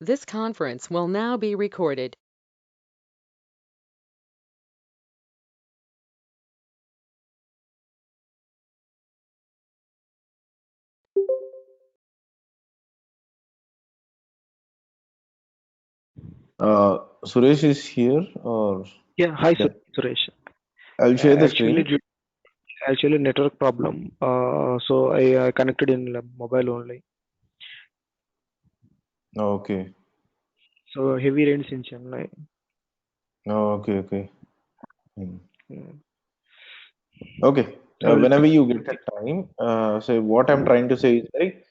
This conference will now be recorded. Suresh is here, or Yeah, hi yeah, Suresh. I'll share the Actually, screen. actually network problem. So I connected in mobile only. Okay, So heavy rains in Chennai. okay. Hmm. Mm. Okay. I will Whenever pick. you get the time, so what I'm trying to say is like,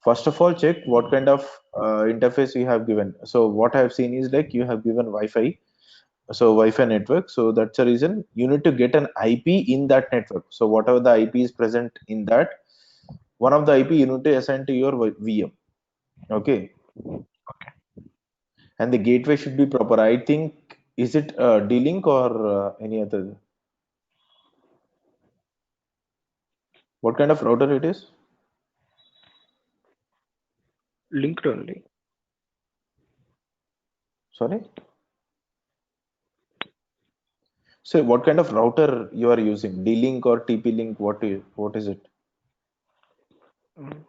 first of all, check what kind of interface you have given. So what I have seen is like you have given Wi-Fi, so Wi-Fi network. So that's the reason you need to get an IP in that network. So whatever the IP is present in that, one of the IP you need to assign to your VM. Okay, and the gateway should be proper. I think, is it D-Link or any other? What kind of router it is? Linked only. Sorry. So what kind of router you are using? D-Link or TP-Link? What is it? Mm.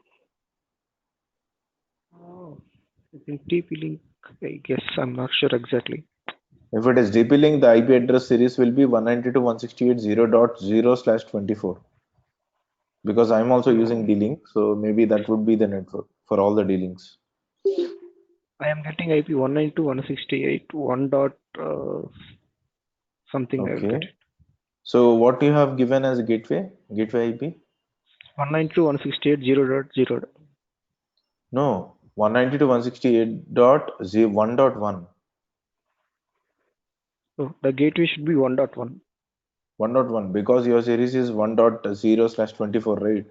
Oh, I think TP link. I guess I'm not sure exactly. If it is DP-Link, the IP address series will be 192.168.0.0/24. Because I'm also using No, D-Link, so maybe that would be the network for all the D-Links. I am getting IP 192.168 1 dot something. I will get Okay. it. So what you have given as gateway IP? 192.168.0.0. No, 192.168.1.1. So the gateway should be 1.1. 1.1, because your series is 1.0/24, right?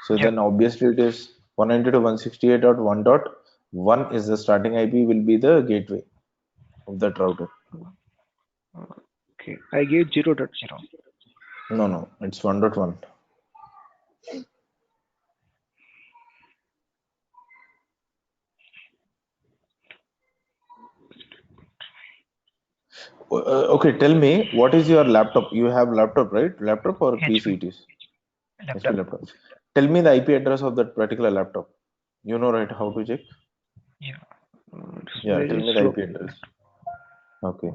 So Yeah. then obviously it is 192.168.1.1 is the starting IP, will be the gateway of that router. Okay. I gave 0.0. No, it's 1.1. Okay, tell me, what is your laptop? You have laptop, right? Laptop or PC HP it is? HP laptop. laptop. Tell me the IP address of that particular laptop. You know, right, how to check? Yeah. It's Yeah, tell very me the slow. IP address. Okay.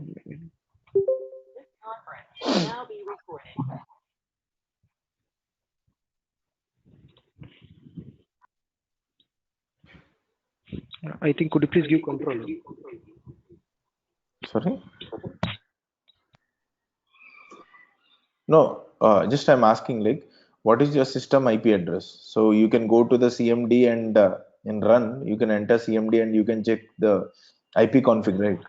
I think could you please give control? Sorry? No, just I'm asking like, what is your system IP address? So you can go to the CMD and in run, you can enter CMD and you can check the IP config, right?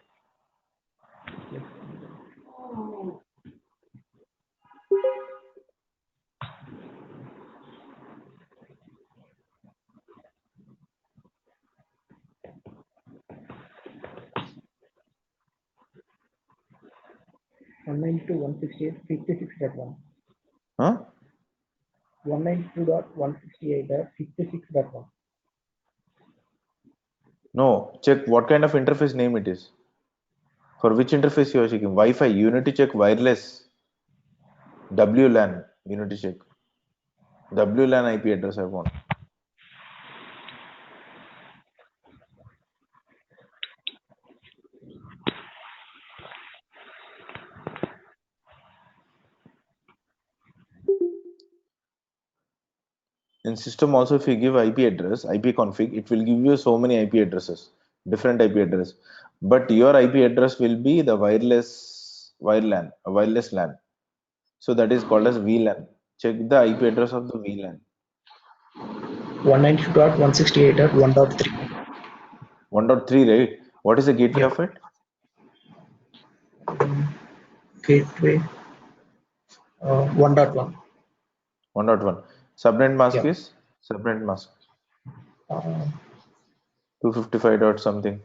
192.168.56.1. Huh? 192.168.56.1. No, check what kind of interface name it is. For which interface you are checking? Wi-Fi, you need to check wireless. WLAN, you need to check. WLAN IP address I want. In system also, if you give IP address, IP config, it will give you so many IP addresses, different IP address. But your IP address will be the wireless LAN. So that is called as VLAN. Check the IP address of the VLAN. 192.168.1.3. 1.3, right? What is the gateway Yeah. of it? Gateway 1.1. 1.1. Subnet mask Yeah. is subnet mask Uh, 255 dot something.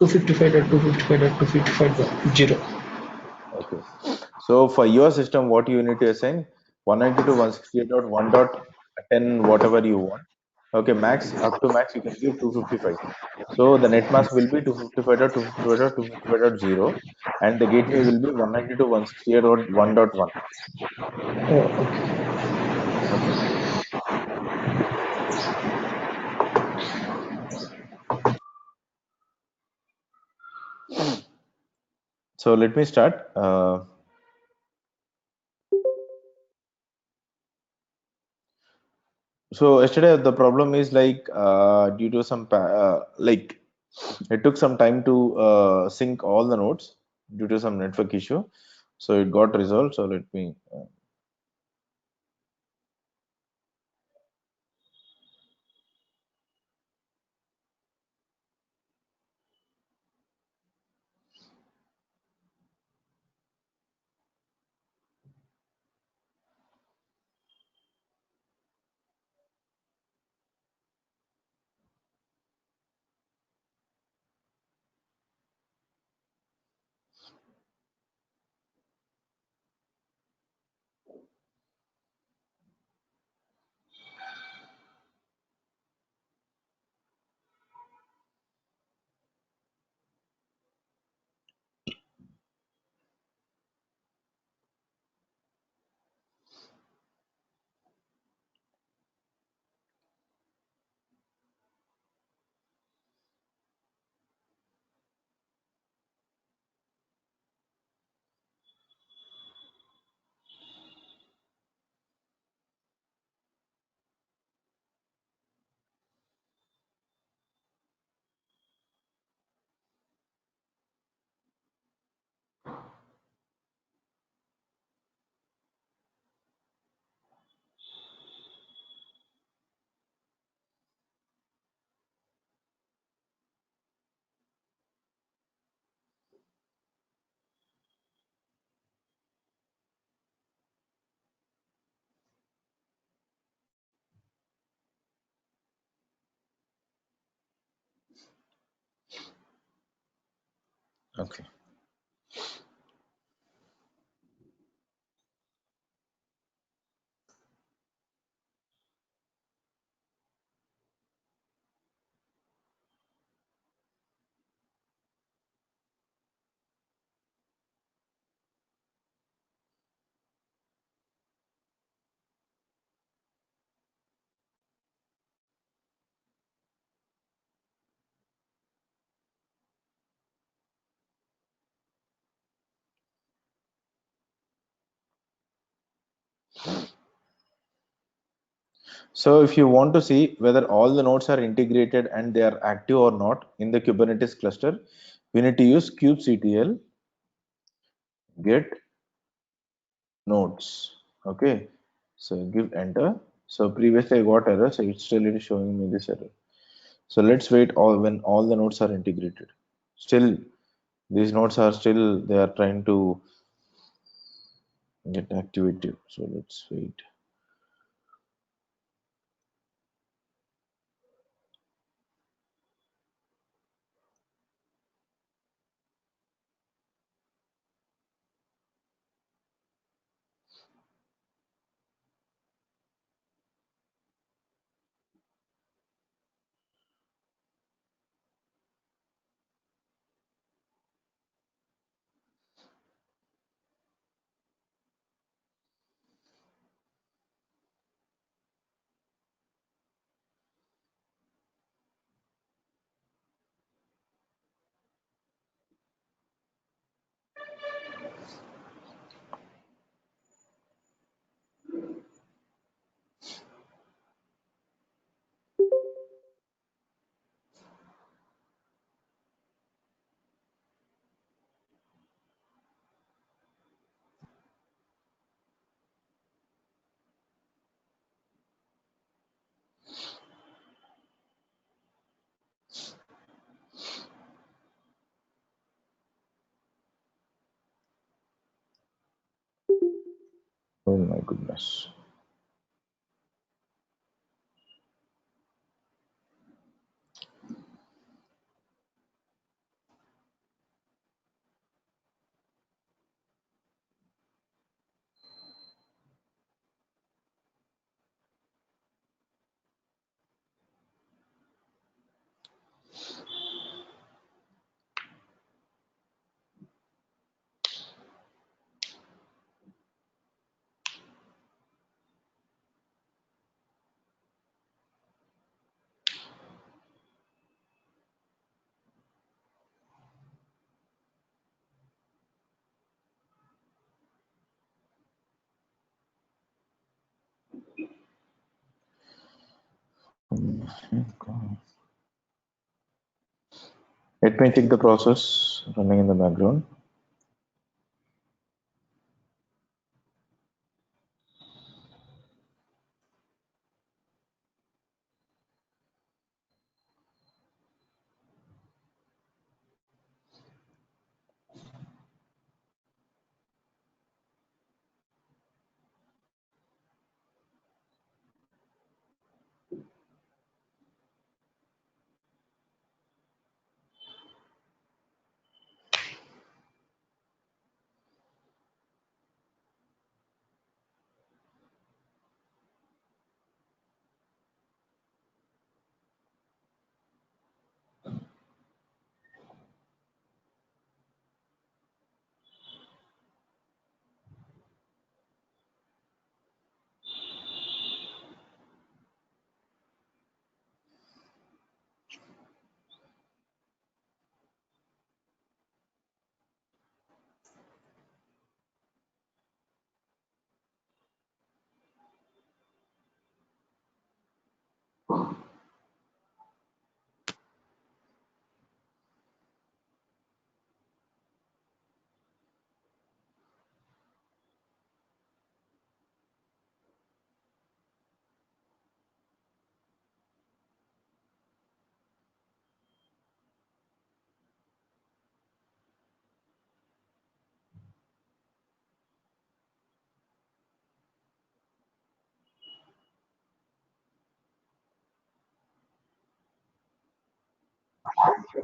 255.255.255.0. Okay. So for your system, what you need to assign 192.168.1.10, whatever you want. Okay, max up to max you can give 255. So the net mask will be 255.255.255.0, and the gateway will be 192.168.1.1. Okay. Okay. So let me start. So yesterday the problem is like due to some like it took some time to sync all the nodes due to some network issue. So it got resolved. So let me. Okay. So if you want to see whether all the nodes are integrated and they are active or not in the Kubernetes cluster, we need to use kubectl get nodes. Okay. So give enter. So previously I got error, so it's still it is showing me this error. So let's wait all when all the nodes are integrated. Still, these nodes are still they are trying to get activated. So let's wait. Oh my goodness. Let me check the process running in the background.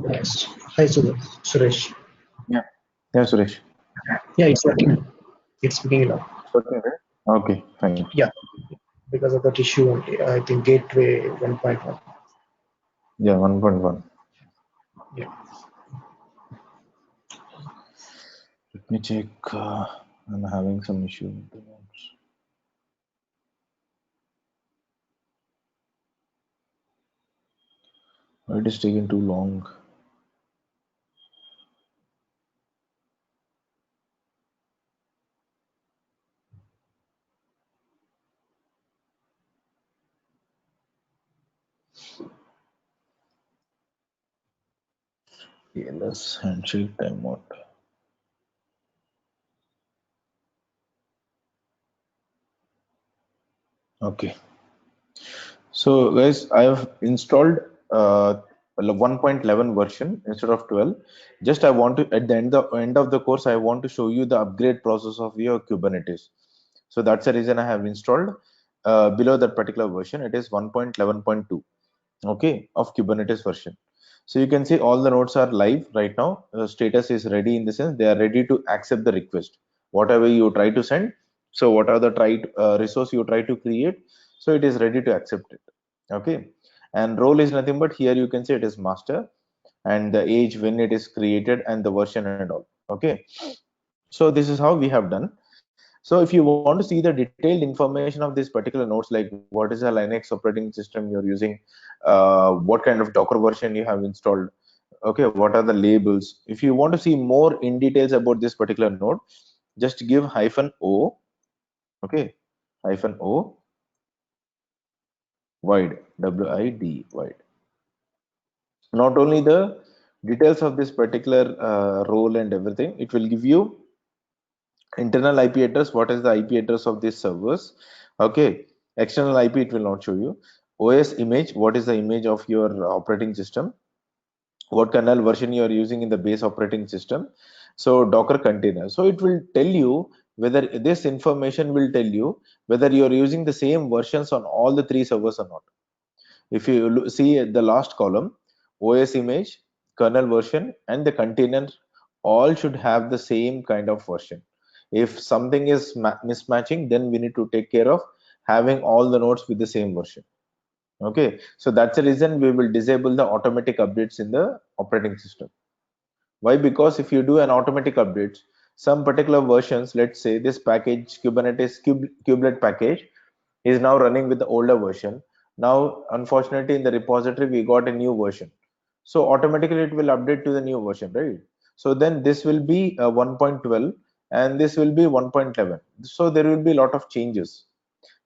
Yes. Hi, Suresh. Yeah. Yeah, Suresh. Yeah, it's working. It's working now. Okay, right? Okay, fine. Yeah, because of that issue only. I think gateway 1.1. Yeah, 1.1. Yeah. Let me check. I'm having some issue with the notes. Why it is taking too long? TLS handshake timeout. Okay. So guys, I have installed 1.11 version instead of 12. Just I want to at the end of the course, I want to show you the upgrade process of your Kubernetes. So that's the reason I have installed below that particular version. It is 1.11.2. Okay, of Kubernetes version. So you can see all the nodes are live right now. Status is ready in the sense they are ready to accept the request. Whatever you try to send, so what are the resource you try to create, so it is ready to accept it. Okay, and role is nothing but here you can say it is master and the age when it is created and the version and all. Okay, so this is how we have done. So if you want to see the detailed information of this particular nodes, like what is a Linux operating system you're using, what kind of Docker version you have installed, okay, what are the labels. If you want to see more in details about this particular node, just give -o, okay, -o wide, WID wide. Not only the details of this particular role and everything, it will give you internal IP address, what is the IP address of these servers, okay, external IP it will not show you, OS image, what is the image of your operating system, what kernel version you are using in the base operating system, so Docker container. So it will tell you whether this information will tell you whether you are using the same versions on all the three servers or not. If you see at the last column, OS image, kernel version, and the container all should have the same kind of version. If something is mismatching, then we need to take care of having all the nodes with the same version. Okay, so that's the reason we will disable the automatic updates in the operating system. Why? Because if you do an automatic update, some particular versions, let's say this package, Kubernetes kubelet package, is now running with the older version. Now, unfortunately, in the repository, we got a new version. So automatically it will update to the new version, right? So then this will be 1.12 and this will be 1.11. So there will be a lot of changes.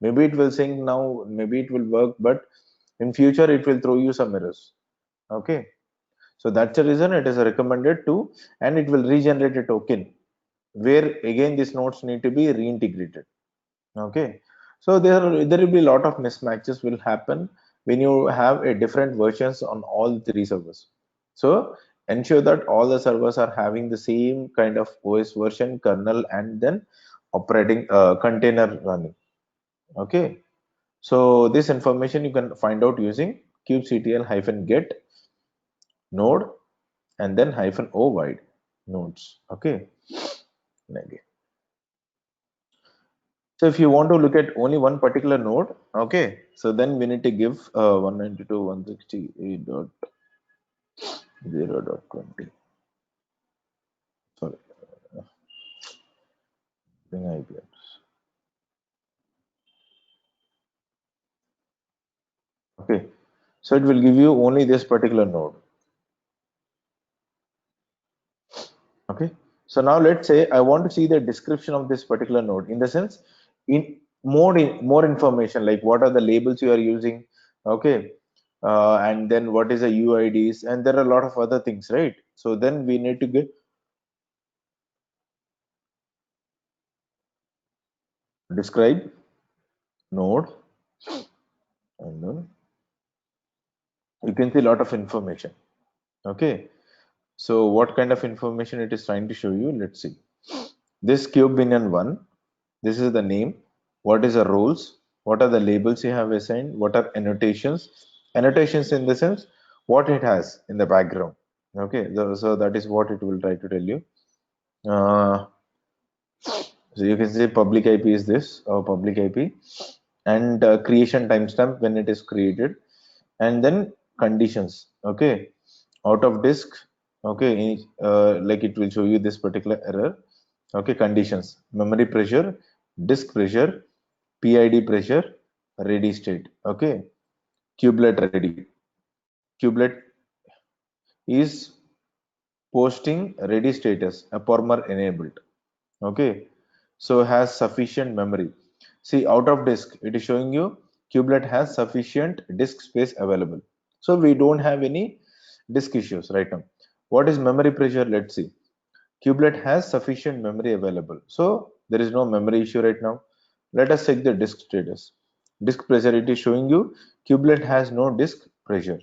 Maybe it will sync now, maybe it will work, but in future it will throw you some errors. Okay, so that's the reason it is recommended to, and it will regenerate a token where again these nodes need to be reintegrated. Okay, so there will be a lot of mismatches will happen when you have a different versions on all three servers. So ensure that all the servers are having the same kind of OS version, kernel, and then operating container running. Okay, so this information you can find out using kubectl-get node and then -o wide nodes. Okay, again. So if you want to look at only one particular node, okay, so then we need to give 192.168.0.20. Sorry, bring IP address. Okay, so it will give you only this particular node. Okay, so now let's say I want to see the description of this particular node, in the sense in more information, like what are the labels you are using. Okay, and then what is the UIDs, and there are a lot of other things, right? So then we need to get describe node, and then you can see a lot of information. Okay, so what kind of information it is trying to show you? Let's see. This cube minion 1, this is the name. What is the roles? What are the labels you have assigned? What are annotations? Annotations in the sense what it has in the background. Okay, so that is what it will try to tell you. So you can say public IP is this, or public IP, and creation timestamp when it is created, and then conditions. Okay, out of disk. Okay, like it will show you this particular error. Okay, conditions: memory pressure, disk pressure, PID pressure, ready state. Okay, kubelet ready. Kubelet is posting ready status, a permer enabled. Okay, so has sufficient memory. See, out of disk, it is showing you kubelet has sufficient disk space available. So we don't have any disk issues right now. What is memory pressure? Let's see. Kubelet has sufficient memory available. So there is no memory issue right now. Let us check the disk status. Disk pressure, it is showing you kubelet has no disk pressure.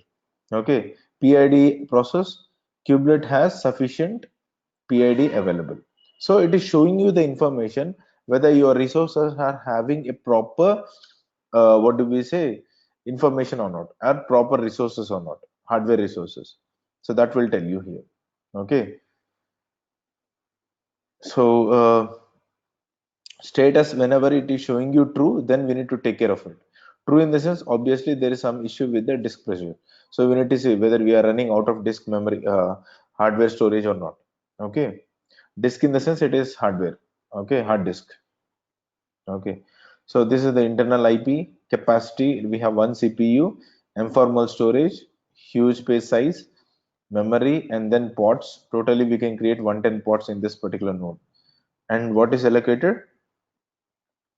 Okay, PID process, kubelet has sufficient PID available. So it is showing you the information whether your resources are having a proper, what do we say, information or not, or proper resources or not, hardware resources. So that will tell you here. Okay, so status, whenever it is showing you true, then we need to take care of it. True in the sense, obviously there is some issue with the disk pressure, so we need to see whether we are running out of disk memory, hardware storage or not. Okay, disk in the sense it is hardware. Okay, hard disk. Okay, so this is the internal IP capacity. We have one CPU, informal storage, huge space size, memory, and then ports. Totally we can create 110 ports in this particular node. And what is allocated?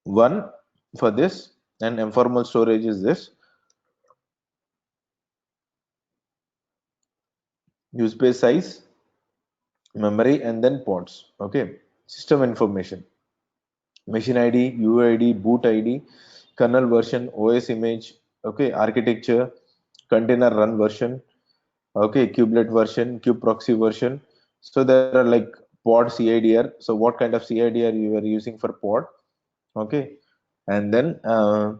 One for this, and informal storage is this. Use space size, memory, and then ports. Okay, system information, machine ID, UID, boot ID, kernel version, OS image. Okay, architecture, container run version. Okay, kubelet version, kube proxy version. So there are like pod CIDR. So what kind of CIDR you are using for pod? Okay, and then uh,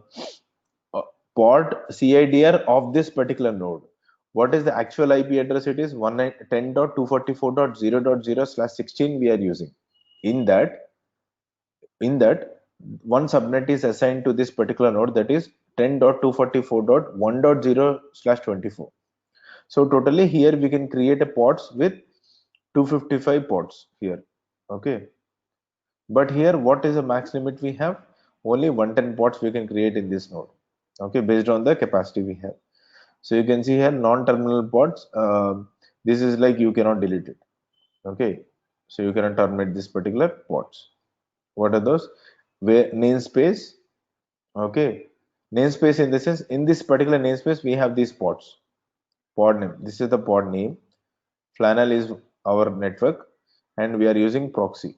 pod CIDR of this particular node. What is the actual IP address? It is 110.244.0.0/16 we are using. In that, one subnet is assigned to this particular node, that is 10.244.1.0/24. So totally here we can create a pods with 255 pods here. Okay, but here what is the max limit we have? Only 110 pods we can create in this node. Okay, based on the capacity we have. So you can see here non-terminal pods. This is like you cannot delete it. Okay, so you cannot terminate this particular pods. What are those? Where namespace. Okay, Namespace in the sense, in this particular namespace, we have these pods. Pod name. This is the pod name. Flannel is our network, and we are using proxy.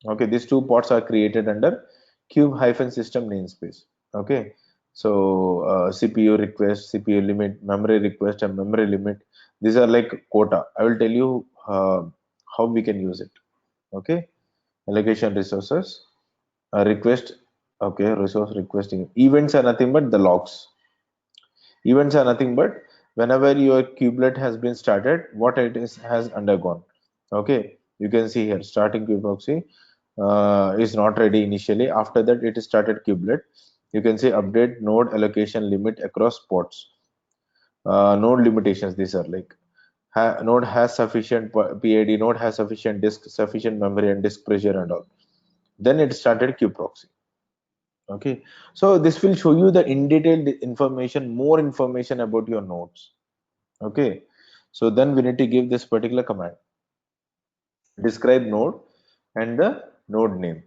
Okay, these two pods are created under cube-system namespace. Okay, so CPU request, CPU limit, memory request, and memory limit. These are like quota. I will tell you how we can use it. Okay, allocation resources, request. Okay, resource requesting. Events are nothing but the logs. Events are nothing but whenever your kubelet has been started, what it is has undergone. Okay, you can see here starting kubeproxy is not ready initially. After that, it is started kubelet. You can see update node allocation limit across ports. Node limitations. These are like node has sufficient PID, node has sufficient disk, sufficient memory, and disk pressure and all. Then it started kubeproxy. Okay, so this will show you the in detailed information, more information about your nodes. Okay, so then we need to give this particular command, describe node and the node name.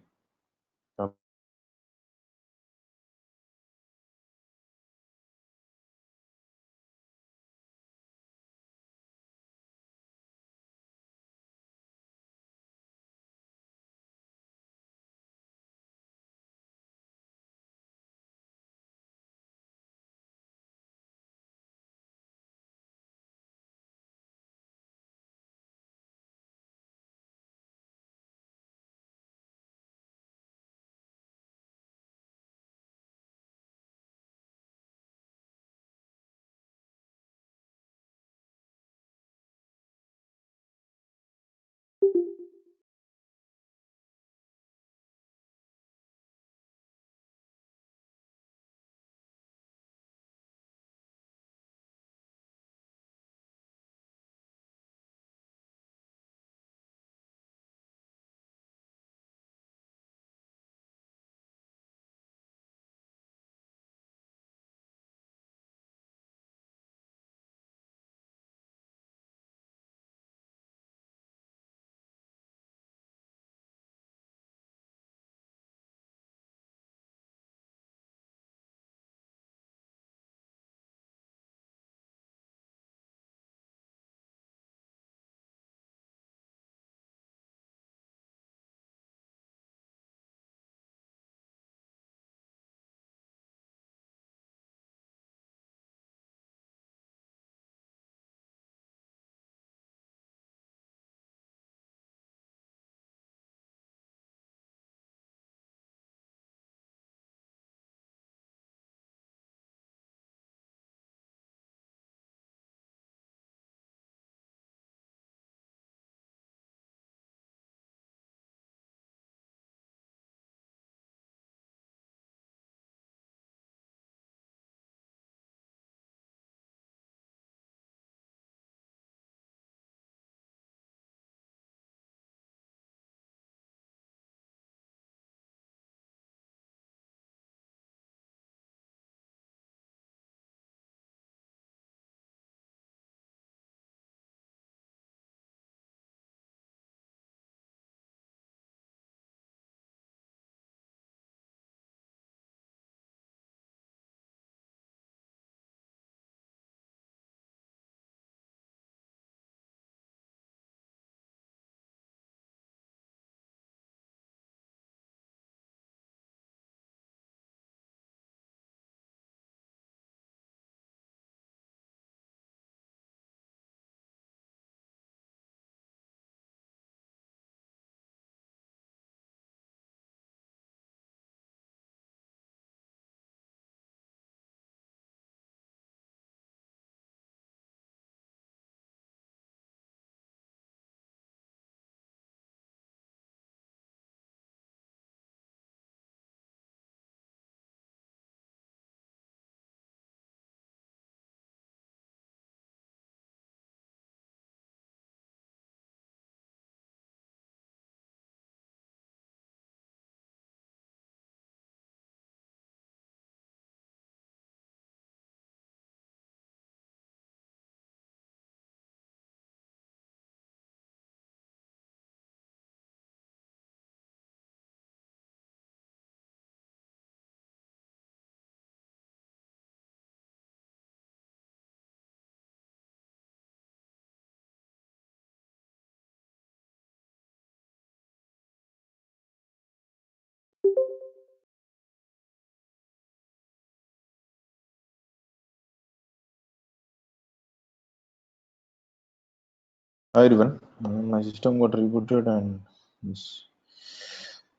Hi everyone. My system got rebooted and this,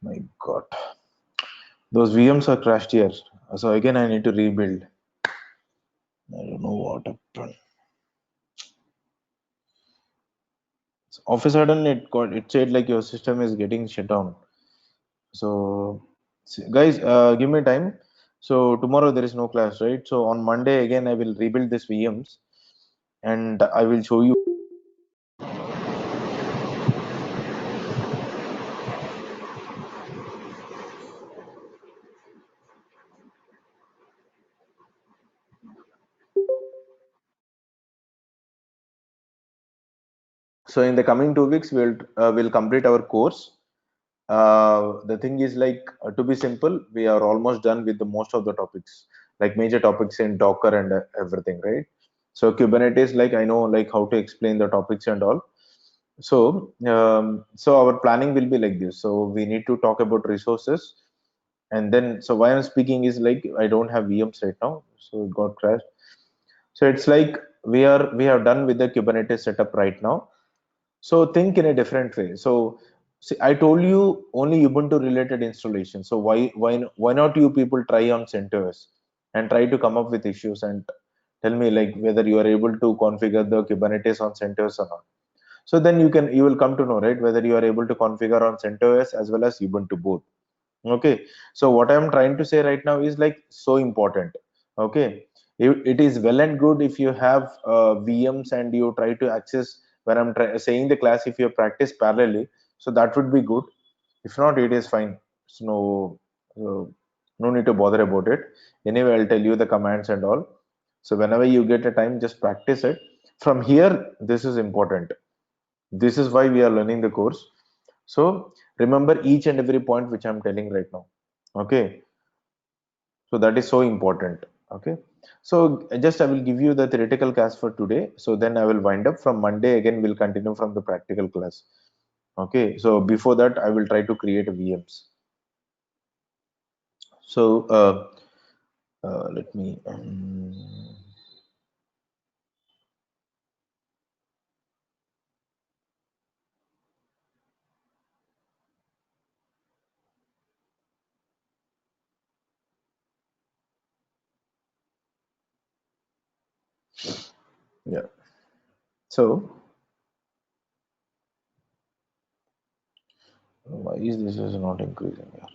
my God, those VMs are crashed here. So again, I need to rebuild. I don't know what happened. So all of a sudden, it said like your system is getting shut down. So guys, give me time. So tomorrow there is no class, right? So on Monday again, I will rebuild this VMs and I will show you. So in the coming 2 weeks, we'll complete our course. The thing is like to be simple, we are almost done with the most of the topics, like major topics in Docker and everything, right? So Kubernetes, like I know like how to explain the topics and all. So our planning will be like this. So we need to talk about resources, and then so why I'm speaking is like I don't have VMs right now, so it got crashed. So it's like we have done with the Kubernetes setup right now. So think in a different way. So see, I told you only Ubuntu related installation. So why not you people try on CentOS and try to come up with issues and tell me like whether you are able to configure the Kubernetes on CentOS or not. So then you will come to know, right, whether you are able to configure on CentOS as well as Ubuntu both. Okay, so what I'm trying to say right now is like so important. Okay, it is well and good if you have VMs and you try to access when saying the class, if you practice parallelly, so that would be good. If not, it is fine. So no need to bother about it. Anyway, I'll tell you the commands and all. So whenever you get a time, just practice it. From here, this is important. This is why we are learning the course. So remember each and every point which I'm telling right now. Okay, so that is so important. Okay, so just I will give you the theoretical class for today. So then I will wind up. From Monday again we'll continue from the practical class. Okay, so before that I will try to create a VMs. So let me yeah. So why is this is not increasing here?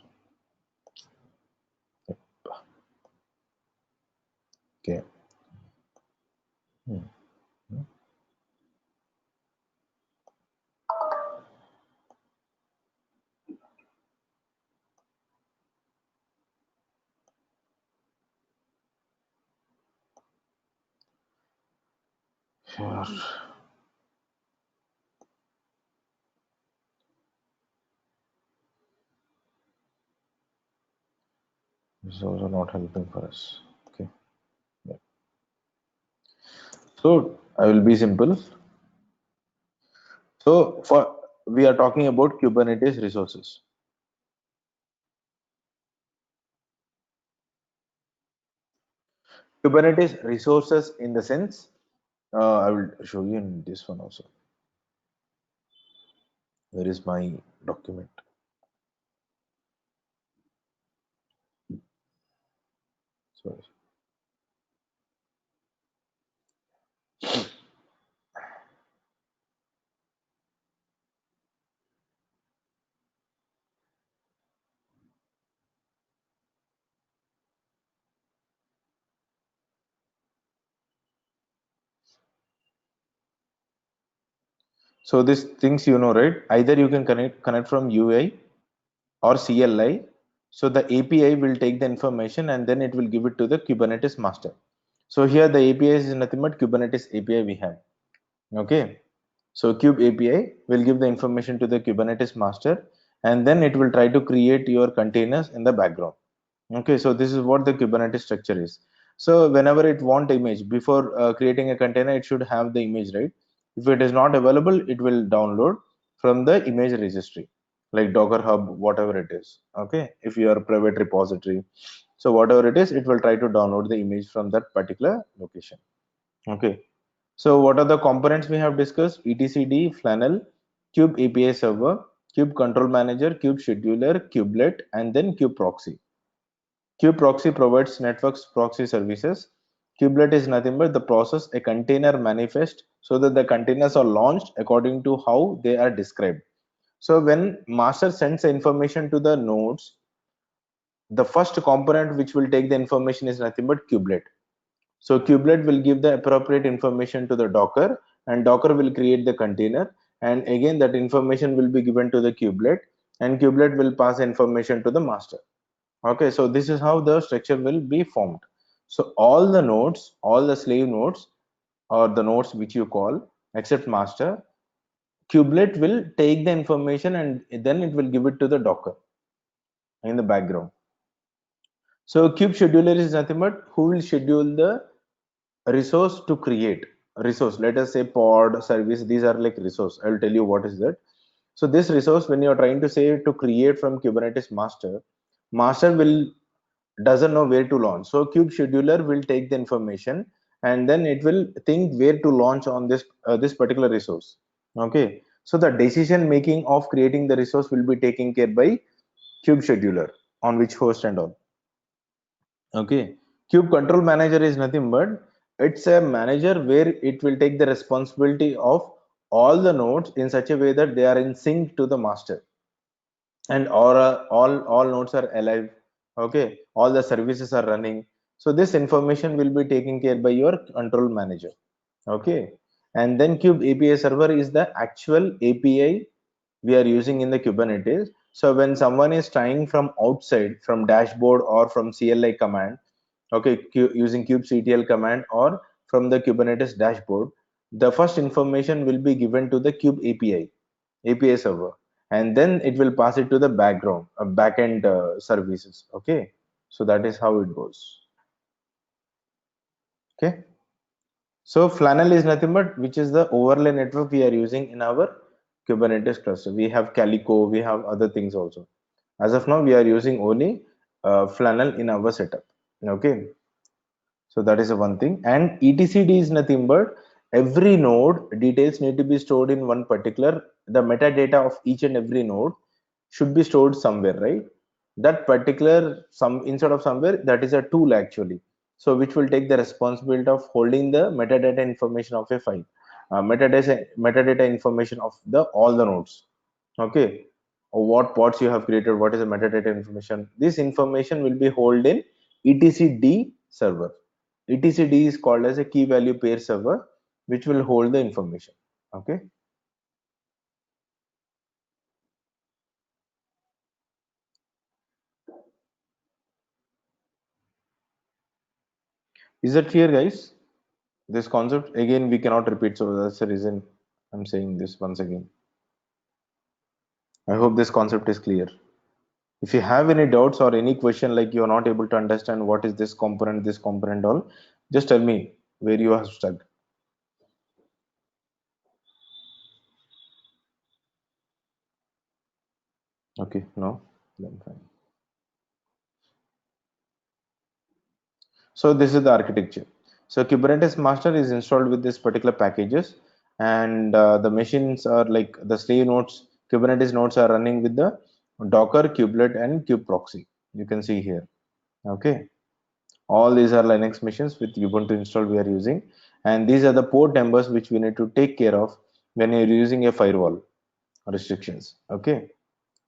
Okay. Hmm. Here. This is also not helping for us. Okay. Yeah. So I will be simple. So for we are talking about Kubernetes resources. Kubernetes resources in the sense, I will show you in this one also. Where is my document? Sorry. So these things you know, right? Either you can connect from UI or CLI. So the API will take the information and then it will give it to the Kubernetes master. So here the API is nothing but Kubernetes API we have. Okay. So Kube API will give the information to the Kubernetes master and then it will try to create your containers in the background. Okay, so this is what the Kubernetes structure is. So whenever it want image, before creating a container, it should have the image, right? If it is not available, it will download from the image registry, like Docker Hub, whatever it is. Okay, if you are a private repository, so whatever it is, it will try to download the image from that particular location. Okay, So what are the components we have discussed? etcd, flannel, kube API server, kube control manager, kube scheduler, kubelet, and then kube proxy. Kube proxy provides network's proxy services. Kubelet is nothing but the process a container manifest so that the containers are launched according to how they are described. So when master sends the information to the nodes, the first component which will take the information is nothing but kubelet. So kubelet will give the appropriate information to the Docker, and Docker will create the container, and again that information will be given to the kubelet, and kubelet will pass information to the master. Okay, so this is how the structure will be formed. So all the nodes, all the slave nodes, or the nodes which you call except master, kubelet will take the information and then it will give it to the Docker in the background. So kube scheduler is nothing but who will schedule the resource to create resource. Let us say pod service, these are like resource. I will tell you what is that. So this resource, when you are trying to say to create from Kubernetes master, master will doesn't know where to launch. So kube scheduler will take the information and then it will think where to launch on this particular resource. Okay, so the decision making of creating the resource will be taken care by kube scheduler on which host and all. Okay, kube control manager is nothing but it's a manager where it will take the responsibility of all the nodes in such a way that they are in sync to the master, and all nodes are alive. Okay, all the services are running. So this information will be taken care by your control manager. Okay, and then kube API server is the actual API we are using in the Kubernetes. So when someone is trying from outside, from dashboard or from CLI command, okay, using kubectl command or from the Kubernetes dashboard, the first information will be given to the kube API server, and then it will pass it to the background backend services. Okay, so that is how it goes. Okay, so flannel is nothing but which is the overlay network we are using in our Kubernetes cluster. We have Calico, we have other things also. As of now we are using only flannel in our setup. Okay, so that is the one thing. And etcd is nothing but every node details need to be stored in one particular, the metadata of each and every node should be stored somewhere, right? That particular some instead of somewhere, that is a tool actually, so which will take the responsibility of holding the metadata information of a file, metadata information of the all the nodes. Okay, or what pods you have created, what is the metadata information, this information will be held in etcd server. etcd is called as a key value pair server which will hold the information. Okay, is that clear guys? This concept again we cannot repeat, so that's the reason I'm saying this once again. I hope this concept is clear. If you have any doubts or any question like you are not able to understand what is this component all, just tell me where you are stuck. Okay, no, then fine. So this is the architecture. So Kubernetes master is installed with this particular packages, and the machines are like the slave nodes. Kubernetes nodes are running with the Docker, kubelet, and kube proxy. You can see here. Okay, all these are Linux machines with Ubuntu installed we are using, and these are the port numbers which we need to take care of when you're using a firewall restrictions. Okay,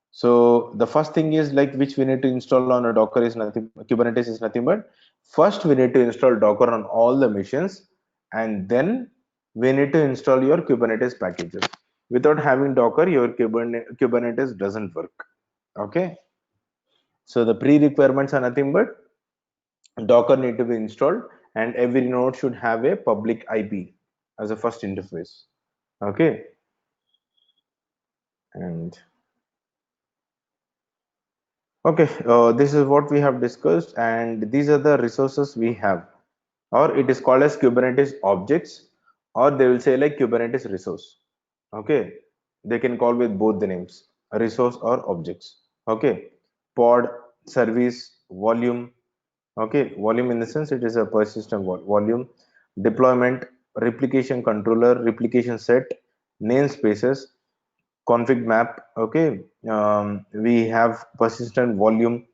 so the first thing is like which we need to install on a Docker is nothing, Kubernetes is nothing but first we need to install Docker on all the machines, and then we need to install your Kubernetes packages. Without having Docker, your Kubernetes doesn't work. Okay, so the pre-requirements are nothing but Docker need to be installed, and every node should have a public IP as a first interface. Okay, and okay, this is what we have discussed, and these are the resources we have, or it is called as Kubernetes objects, or they will say like Kubernetes resource. Okay, they can call with both the names, resource or objects. Okay, pod, service, volume. Okay, volume in the sense it is a persistent volume, deployment, replication controller, replication set, namespaces, config map. Okay, we have persistent volume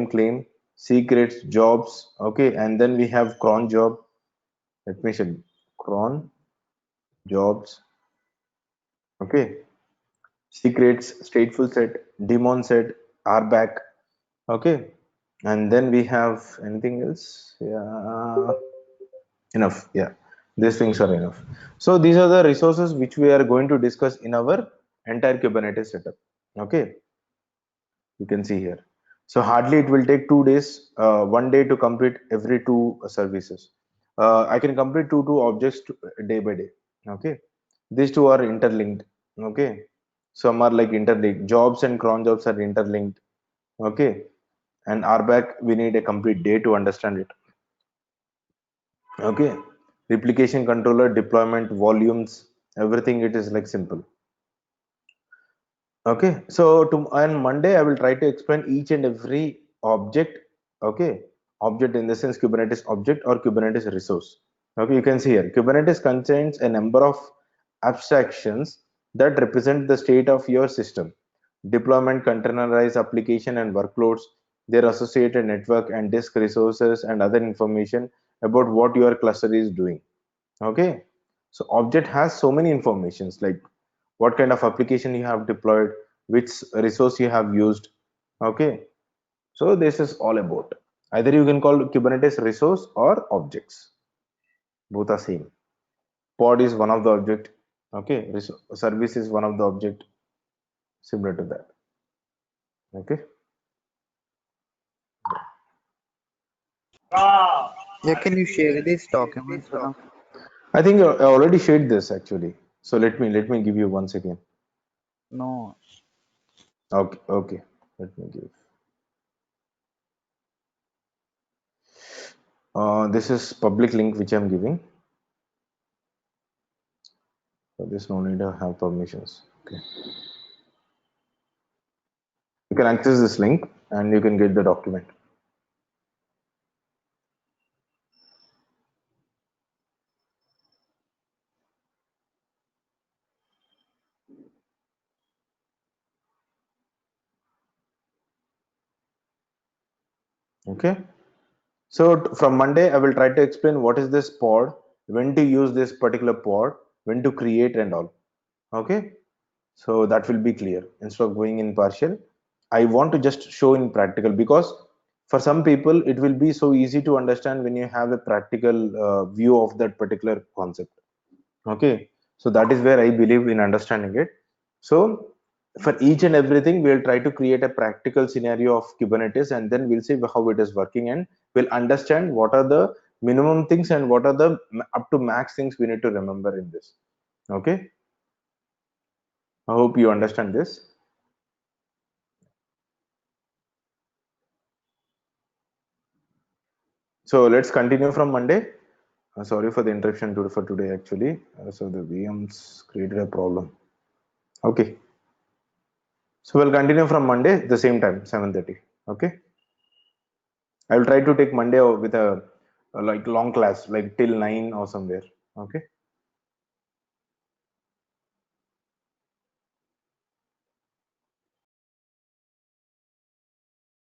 claim, secrets, jobs. Okay, and then we have cron job. Let me check cron jobs. Okay, secrets, stateful set, daemon set, rback. Okay, and then we have anything else? Yeah, enough. Yeah, these things are enough. So these are the resources which we are going to discuss in our entire Kubernetes setup. Okay, you can see here. So hardly it will take 2 days, 1 day to complete every two services. I can complete two objects day by day. Okay, these two are interlinked. Okay, some are like interlinked. Jobs and cron jobs are interlinked. Okay, and RBAC we need a complete day to understand it. Okay, replication controller, deployment, volumes, everything it is like simple. Okay, so on Monday, I will try to explain each and every object. Okay, object in the sense Kubernetes object or Kubernetes resource. Okay, you can see here Kubernetes contains a number of abstractions that represent the state of your system. Deployment, containerized application, and workloads, their associated network and disk resources, and other information about what your cluster is doing. Okay, so object has so many informations like what kind of application you have deployed, which resource you have used. Okay, so this is all about, either you can call Kubernetes resource or objects, both are same. Pod is one of the object. Okay, service is one of the object, similar to that. Okay, Yeah, can you share this document, Pranav? I think I already shared this actually, so let me give you once again. No. Okay, okay, let me give. This is public link which I'm giving. For this, no need to have permissions. Okay. You can access this link and you can get the document. Okay. So from Monday, I will try to explain what is this pod, when to use this particular pod, when to create and all. Okay. So that will be clear. Instead of going in partial, I want to just show in practical, because for some people it will be so easy to understand when you have a practical view of that particular concept. Okay, so that is where I believe in understanding it. So for each and everything, we'll try to create a practical scenario of Kubernetes, and then we'll see how it is working, and we'll understand what are the minimum things and what are the up to max things we need to remember in this. Okay, I hope you understand this. So let's continue from Monday. Sorry for the interruption for today actually. So the VMs created a problem. Okay, so we'll continue from Monday the same time, 7:30. Okay, I will try to take Monday with a like long class, like till 9 or somewhere. Okay.